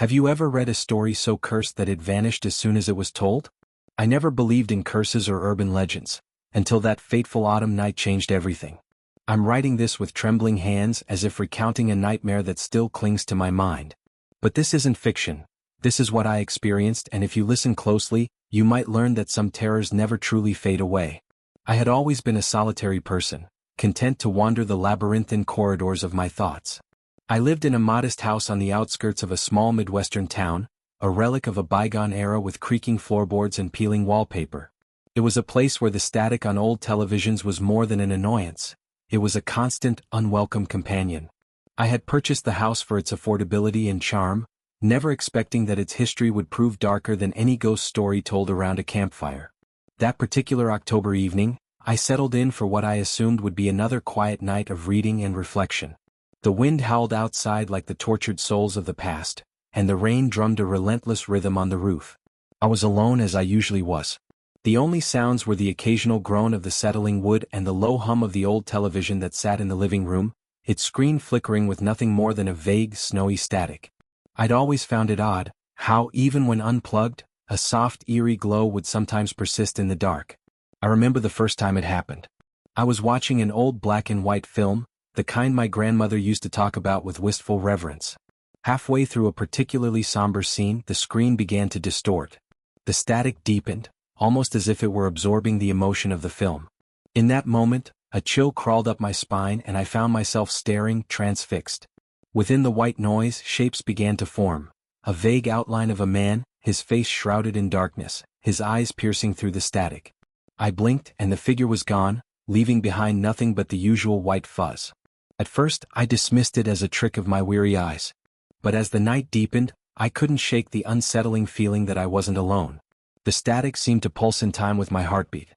Have you ever read a story so cursed that it vanished as soon as it was told? I never believed in curses or urban legends, until that fateful autumn night changed everything. I'm writing this with trembling hands as if recounting a nightmare that still clings to my mind. But this isn't fiction. This is what I experienced, and if you listen closely, you might learn that some terrors never truly fade away. I had always been a solitary person, content to wander the labyrinthine corridors of my thoughts. I lived in a modest house on the outskirts of a small Midwestern town, a relic of a bygone era with creaking floorboards and peeling wallpaper. It was a place where the static on old televisions was more than an annoyance. It was a constant, unwelcome companion. I had purchased the house for its affordability and charm, never expecting that its history would prove darker than any ghost story told around a campfire. That particular October evening, I settled in for what I assumed would be another quiet night of reading and reflection. The wind howled outside like the tortured souls of the past, and the rain drummed a relentless rhythm on the roof. I was alone as I usually was. The only sounds were the occasional groan of the settling wood and the low hum of the old television that sat in the living room, its screen flickering with nothing more than a vague, snowy static. I'd always found it odd, how, even when unplugged, a soft, eerie glow would sometimes persist in the dark. I remember the first time it happened. I was watching an old black and white film, the kind my grandmother used to talk about with wistful reverence. Halfway through a particularly somber scene, the screen began to distort. The static deepened, almost as if it were absorbing the emotion of the film. In that moment, a chill crawled up my spine and I found myself staring, transfixed. Within the white noise, shapes began to form. A vague outline of a man, his face shrouded in darkness, his eyes piercing through the static. I blinked and the figure was gone, leaving behind nothing but the usual white fuzz. At first, I dismissed it as a trick of my weary eyes. But as the night deepened, I couldn't shake the unsettling feeling that I wasn't alone. The static seemed to pulse in time with my heartbeat.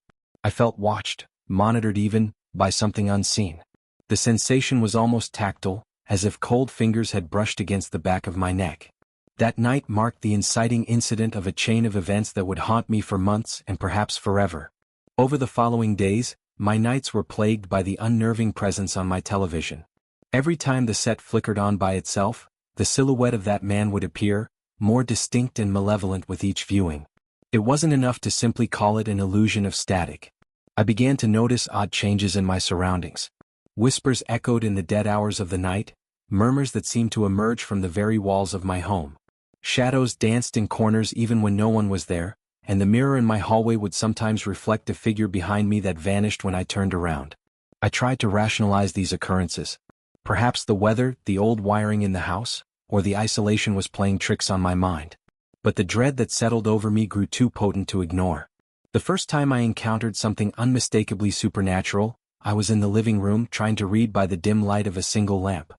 I felt watched, monitored even, by something unseen. The sensation was almost tactile, as if cold fingers had brushed against the back of my neck. That night marked the inciting incident of a chain of events that would haunt me for months and perhaps forever. Over the following days, my nights were plagued by the unnerving presence on my television. Every time the set flickered on by itself, the silhouette of that man would appear, more distinct and malevolent with each viewing. It wasn't enough to simply call it an illusion of static. I began to notice odd changes in my surroundings. Whispers echoed in the dead hours of the night, murmurs that seemed to emerge from the very walls of my home. Shadows danced in corners even when no one was there, and the mirror in my hallway would sometimes reflect a figure behind me that vanished when I turned around. I tried to rationalize these occurrences. Perhaps the weather, the old wiring in the house, or the isolation was playing tricks on my mind. But the dread that settled over me grew too potent to ignore. The first time I encountered something unmistakably supernatural, I was in the living room trying to read by the dim light of a single lamp.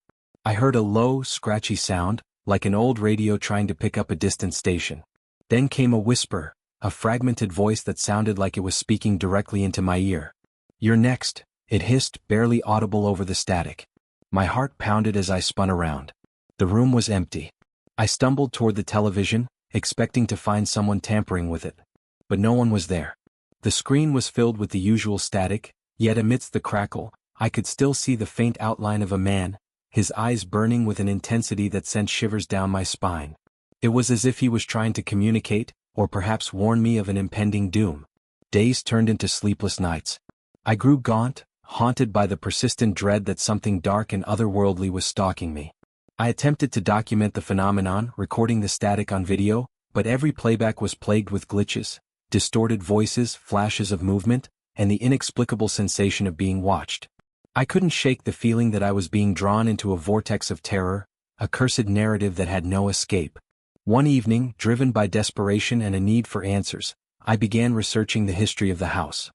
I heard a low, scratchy sound, like an old radio trying to pick up a distant station. Then came a whisper, a fragmented voice that sounded like it was speaking directly into my ear. "You're next," it hissed, barely audible over the static. My heart pounded as I spun around. The room was empty. I stumbled toward the television, expecting to find someone tampering with it. But no one was there. The screen was filled with the usual static, yet amidst the crackle, I could still see the faint outline of a man, his eyes burning with an intensity that sent shivers down my spine. It was as if he was trying to communicate, or perhaps warn me of an impending doom. Days turned into sleepless nights. I grew gaunt, haunted by the persistent dread that something dark and otherworldly was stalking me. I attempted to document the phenomenon, recording the static on video, but every playback was plagued with glitches, distorted voices, flashes of movement, and the inexplicable sensation of being watched. I couldn't shake the feeling that I was being drawn into a vortex of terror, a cursed narrative that had no escape. One evening, driven by desperation and a need for answers, I began researching the history of the house.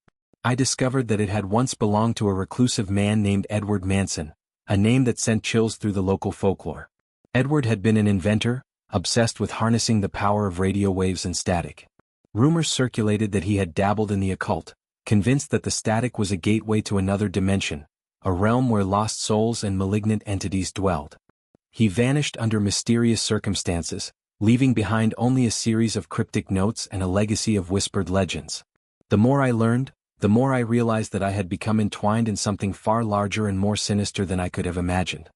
I discovered that it had once belonged to a reclusive man named Edward Manson, a name that sent chills through the local folklore. Edward had been an inventor, obsessed with harnessing the power of radio waves and static. Rumors circulated that he had dabbled in the occult, convinced that the static was a gateway to another dimension, a realm where lost souls and malignant entities dwelled. He vanished under mysterious circumstances, leaving behind only a series of cryptic notes and a legacy of whispered legends. The more I learned, the more I realized that I had become entwined in something far larger and more sinister than I could have imagined.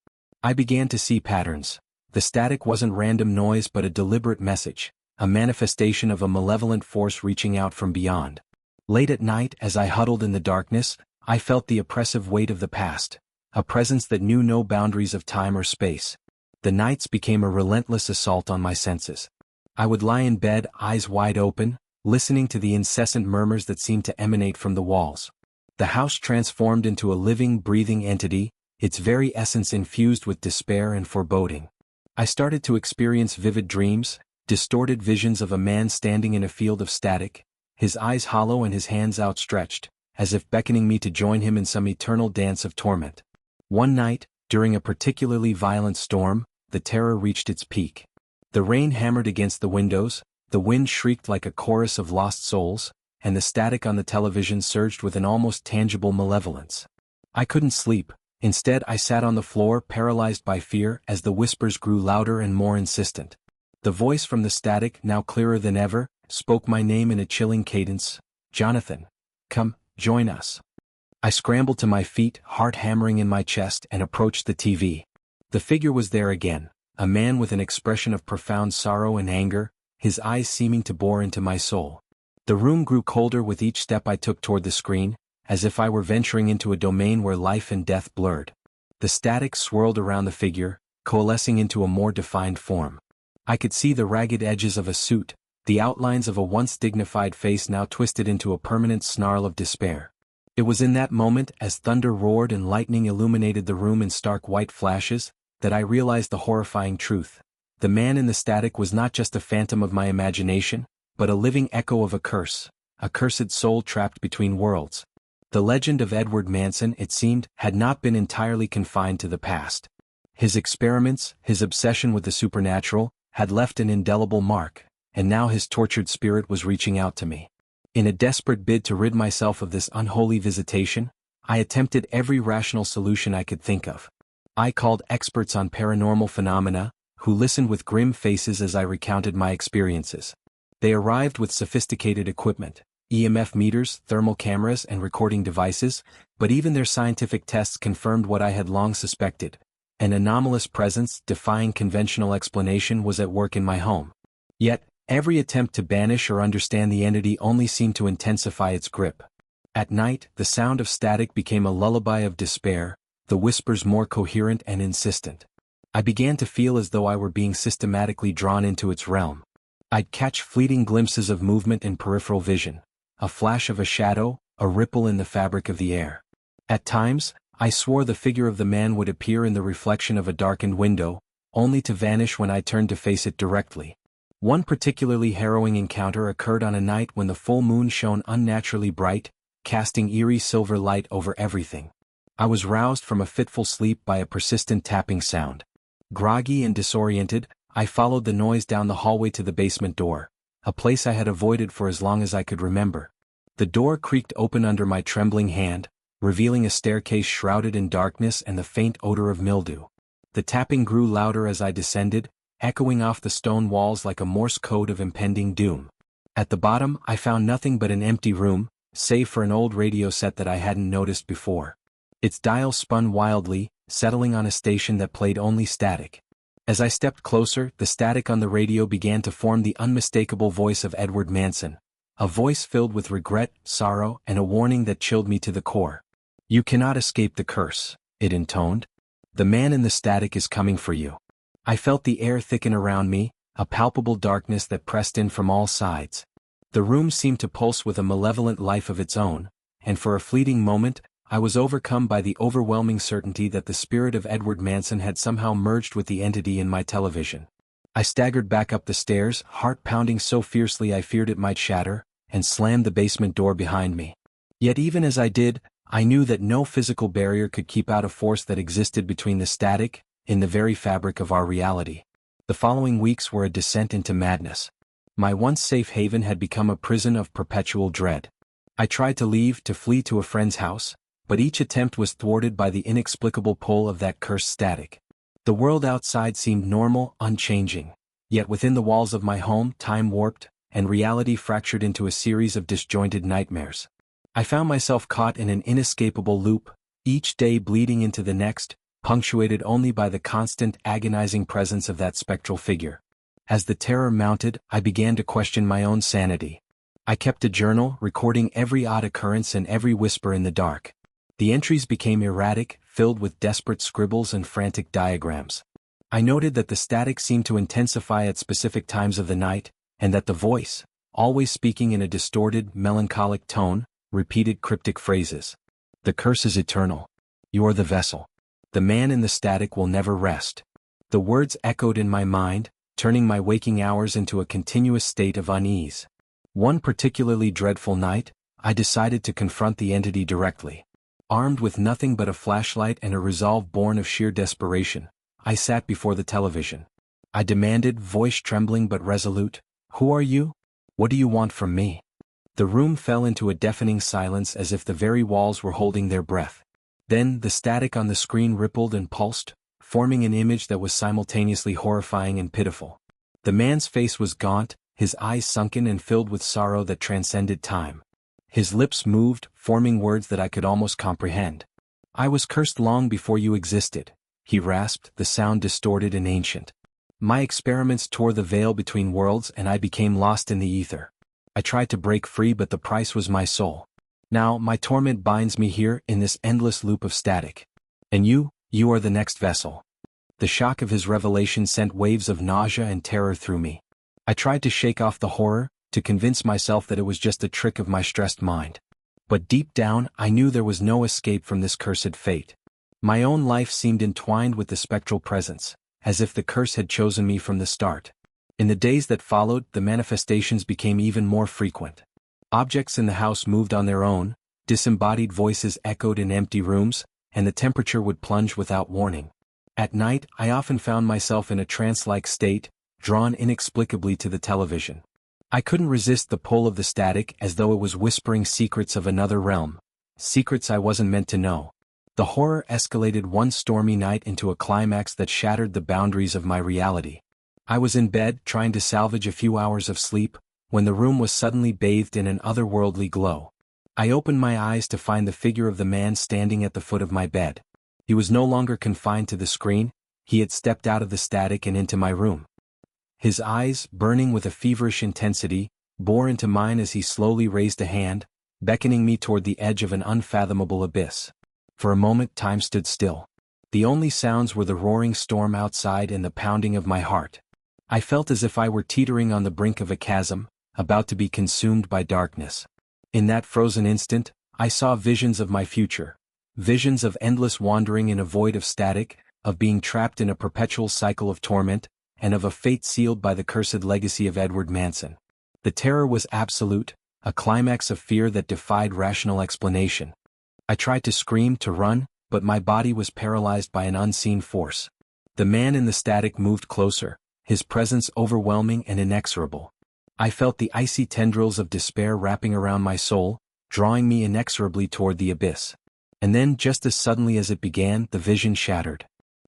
I began to see patterns. The static wasn't random noise but a deliberate message, a manifestation of a malevolent force reaching out from beyond. Late at night, as I huddled in the darkness, I felt the oppressive weight of the past, a presence that knew no boundaries of time or space. The nights became a relentless assault on my senses. I would lie in bed, eyes wide open, listening to the incessant murmurs that seemed to emanate from the walls. The house transformed into a living, breathing entity, its very essence infused with despair and foreboding. I started to experience vivid dreams, distorted visions of a man standing in a field of static, his eyes hollow and his hands outstretched, as if beckoning me to join him in some eternal dance of torment. One night, during a particularly violent storm, the terror reached its peak. The rain hammered against the windows, the wind shrieked like a chorus of lost souls, and the static on the television surged with an almost tangible malevolence. I couldn't sleep. Instead, I sat on the floor paralyzed by fear as the whispers grew louder and more insistent. The voice from the static, now clearer than ever, spoke my name in a chilling cadence. "Jonathan. Come, join us." I scrambled to my feet, heart hammering in my chest, and approached the TV. The figure was there again, a man with an expression of profound sorrow and anger, his eyes seeming to bore into my soul. The room grew colder with each step I took toward the screen, as if I were venturing into a domain where life and death blurred. The static swirled around the figure, coalescing into a more defined form. I could see the ragged edges of a suit, the outlines of a once dignified face now twisted into a permanent snarl of despair. It was in that moment, as thunder roared and lightning illuminated the room in stark white flashes, that I realized the horrifying truth. The man in the static was not just a phantom of my imagination, but a living echo of a cursed soul trapped between worlds. The legend of Edward Manson, it seemed, had not been entirely confined to the past. His experiments, his obsession with the supernatural, had left an indelible mark, and now his tortured spirit was reaching out to me. In a desperate bid to rid myself of this unholy visitation, I attempted every rational solution I could think of. I called experts on paranormal phenomena, who listened with grim faces as I recounted my experiences. They arrived with sophisticated equipment, EMF meters, thermal cameras, and recording devices, but even their scientific tests confirmed what I had long suspected. An anomalous presence, defying conventional explanation, was at work in my home. Yet, every attempt to banish or understand the entity only seemed to intensify its grip. At night, the sound of static became a lullaby of despair, the whispers more coherent and insistent. I began to feel as though I were being systematically drawn into its realm. I'd catch fleeting glimpses of movement in peripheral vision, a flash of a shadow, a ripple in the fabric of the air. At times, I swore the figure of the man would appear in the reflection of a darkened window, only to vanish when I turned to face it directly. One particularly harrowing encounter occurred on a night when the full moon shone unnaturally bright, casting eerie silver light over everything. I was roused from a fitful sleep by a persistent tapping sound. Groggy and disoriented, I followed the noise down the hallway to the basement door, a place I had avoided for as long as I could remember. The door creaked open under my trembling hand, revealing a staircase shrouded in darkness and the faint odor of mildew. The tapping grew louder as I descended, echoing off the stone walls like a Morse code of impending doom. At the bottom, I found nothing but an empty room, save for an old radio set that I hadn't noticed before. Its dial spun wildly, settling on a station that played only static. As I stepped closer, the static on the radio began to form the unmistakable voice of Edward Manson, a voice filled with regret, sorrow, and a warning that chilled me to the core. "You cannot escape the curse," it intoned. "The man in the static is coming for you." I felt the air thicken around me, a palpable darkness that pressed in from all sides. The room seemed to pulse with a malevolent life of its own, and for a fleeting moment, I was overcome by the overwhelming certainty that the spirit of Edward Manson had somehow merged with the entity in my television. I staggered back up the stairs, heart pounding so fiercely I feared it might shatter, and slammed the basement door behind me. Yet even as I did, I knew that no physical barrier could keep out a force that existed between the static, in the very fabric of our reality. The following weeks were a descent into madness. My once safe haven had become a prison of perpetual dread. I tried to leave, to flee to a friend's house, but each attempt was thwarted by the inexplicable pull of that cursed static. The world outside seemed normal, unchanging, yet within the walls of my home, time warped, and reality fractured into a series of disjointed nightmares. I found myself caught in an inescapable loop, each day bleeding into the next, punctuated only by the constant agonizing presence of that spectral figure. As the terror mounted, I began to question my own sanity. I kept a journal, recording every odd occurrence and every whisper in the dark. The entries became erratic, filled with desperate scribbles and frantic diagrams. I noted that the static seemed to intensify at specific times of the night, and that the voice, always speaking in a distorted, melancholic tone, repeated cryptic phrases. The curse is eternal. You are the vessel. The man in the static will never rest. The words echoed in my mind, turning my waking hours into a continuous state of unease. One particularly dreadful night, I decided to confront the entity directly. Armed with nothing but a flashlight and a resolve born of sheer desperation, I sat before the television. I demanded, voice trembling but resolute, "Who are you? What do you want from me?" The room fell into a deafening silence as if the very walls were holding their breath. Then the static on the screen rippled and pulsed, forming an image that was simultaneously horrifying and pitiful. The man's face was gaunt, his eyes sunken and filled with sorrow that transcended time. His lips moved, forming words that I could almost comprehend. "I was cursed long before you existed," he rasped, the sound distorted and ancient. "My experiments tore the veil between worlds and I became lost in the ether. I tried to break free but the price was my soul. Now my torment binds me here in this endless loop of static. And you are the next vessel." The shock of his revelation sent waves of nausea and terror through me. I tried to shake off the horror, to convince myself that it was just a trick of my stressed mind. But deep down, I knew there was no escape from this cursed fate. My own life seemed entwined with the spectral presence, as if the curse had chosen me from the start. In the days that followed, the manifestations became even more frequent. Objects in the house moved on their own, disembodied voices echoed in empty rooms, and the temperature would plunge without warning. At night, I often found myself in a trance-like state, drawn inexplicably to the television. I couldn't resist the pull of the static as though it was whispering secrets of another realm, secrets I wasn't meant to know. The horror escalated one stormy night into a climax that shattered the boundaries of my reality. I was in bed, trying to salvage a few hours of sleep, when the room was suddenly bathed in an otherworldly glow. I opened my eyes to find the figure of the man standing at the foot of my bed. He was no longer confined to the screen, he had stepped out of the static and into my room. His eyes, burning with a feverish intensity, bore into mine as he slowly raised a hand, beckoning me toward the edge of an unfathomable abyss. For a moment time stood still. The only sounds were the roaring storm outside and the pounding of my heart. I felt as if I were teetering on the brink of a chasm, about to be consumed by darkness. In that frozen instant, I saw visions of my future. Visions of endless wandering in a void of static, of being trapped in a perpetual cycle of torment, and of a fate sealed by the cursed legacy of Edward Manson. The terror was absolute, a climax of fear that defied rational explanation. I tried to scream, to run, but my body was paralyzed by an unseen force. The man in the static moved closer, his presence overwhelming and inexorable. I felt the icy tendrils of despair wrapping around my soul, drawing me inexorably toward the abyss. And then, just as suddenly as it began, the vision shattered.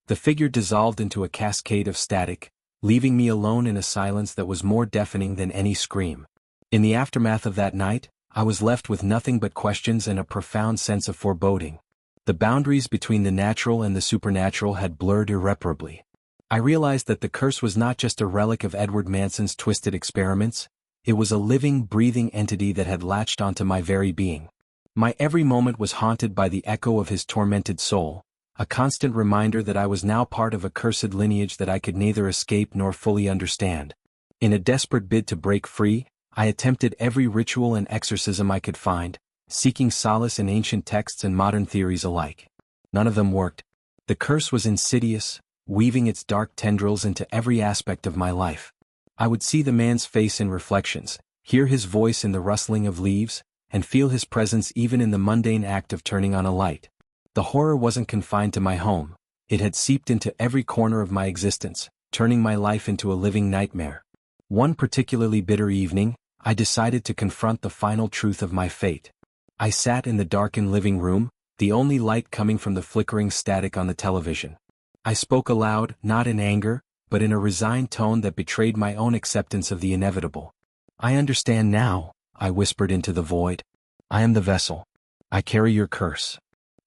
The figure dissolved into a cascade of static, leaving me alone in a silence that was more deafening than any scream. In the aftermath of that night, I was left with nothing but questions and a profound sense of foreboding. The boundaries between the natural and the supernatural had blurred irreparably. I realized that the curse was not just a relic of Edward Manson's twisted experiments, it was a living, breathing entity that had latched onto my very being. My every moment was haunted by the echo of his tormented soul, a constant reminder that I was now part of a cursed lineage that I could neither escape nor fully understand. In a desperate bid to break free, I attempted every ritual and exorcism I could find, seeking solace in ancient texts and modern theories alike. None of them worked. The curse was insidious, weaving its dark tendrils into every aspect of my life. I would see the man's face in reflections, hear his voice in the rustling of leaves, and feel his presence even in the mundane act of turning on a light. The horror wasn't confined to my home, it had seeped into every corner of my existence, turning my life into a living nightmare. One particularly bitter evening, I decided to confront the final truth of my fate. I sat in the darkened living room, the only light coming from the flickering static on the television. I spoke aloud, not in anger, but in a resigned tone that betrayed my own acceptance of the inevitable. "I understand now," I whispered into the void. "I am the vessel. I carry your curse."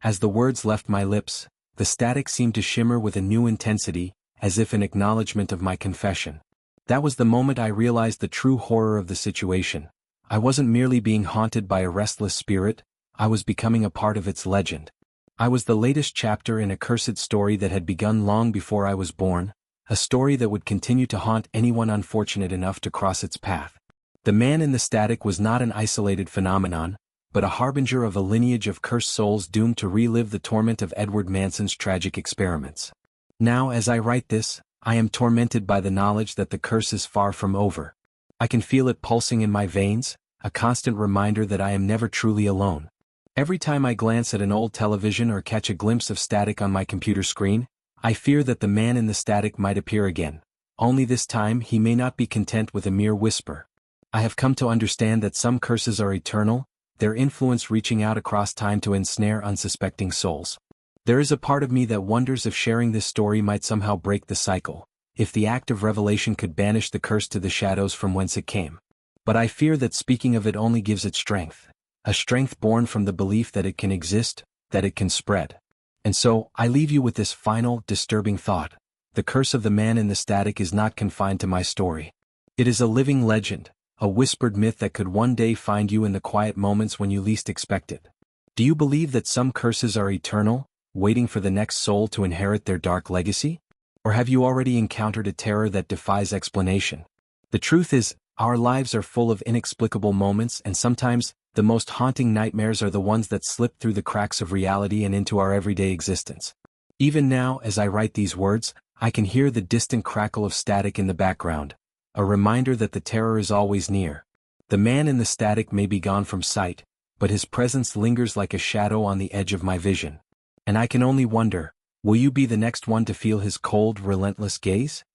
As the words left my lips, The static seemed to shimmer with a new intensity, as if an acknowledgement of my confession. That was the moment I realized the true horror of the situation. I wasn't merely being haunted by a restless spirit, I was becoming a part of its legend. I was the latest chapter in a cursed story that had begun long before I was born, a story that would continue to haunt anyone unfortunate enough to cross its path. The man in the static was not an isolated phenomenon, but a harbinger of a lineage of cursed souls doomed to relive the torment of Edward Manson's tragic experiments. Now, as I write this, I am tormented by the knowledge that the curse is far from over. I can feel it pulsing in my veins, a constant reminder that I am never truly alone. Every time I glance at an old television or catch a glimpse of static on my computer screen, I fear that the man in the static might appear again. Only this time he may not be content with a mere whisper. I have come to understand that some curses are eternal, their influence reaching out across time to ensnare unsuspecting souls. There is a part of me that wonders if sharing this story might somehow break the cycle, if the act of revelation could banish the curse to the shadows from whence it came. But I fear that speaking of it only gives it strength, a strength born from the belief that it can exist, that it can spread. And so, I leave you with this final, disturbing thought. The curse of the man in the static is not confined to my story. It is a living legend, a whispered myth that could one day find you in the quiet moments when you least expect it. Do you believe that some curses are eternal, waiting for the next soul to inherit their dark legacy? Or have you already encountered a terror that defies explanation? The truth is, our lives are full of inexplicable moments, and sometimes, the most haunting nightmares are the ones that slip through the cracks of reality and into our everyday existence. Even now, as I write these words, I can hear the distant crackle of static in the background, a reminder that the terror is always near. The man in the static may be gone from sight, but his presence lingers like a shadow on the edge of my vision. And I can only wonder, will you be the next one to feel his cold, relentless gaze?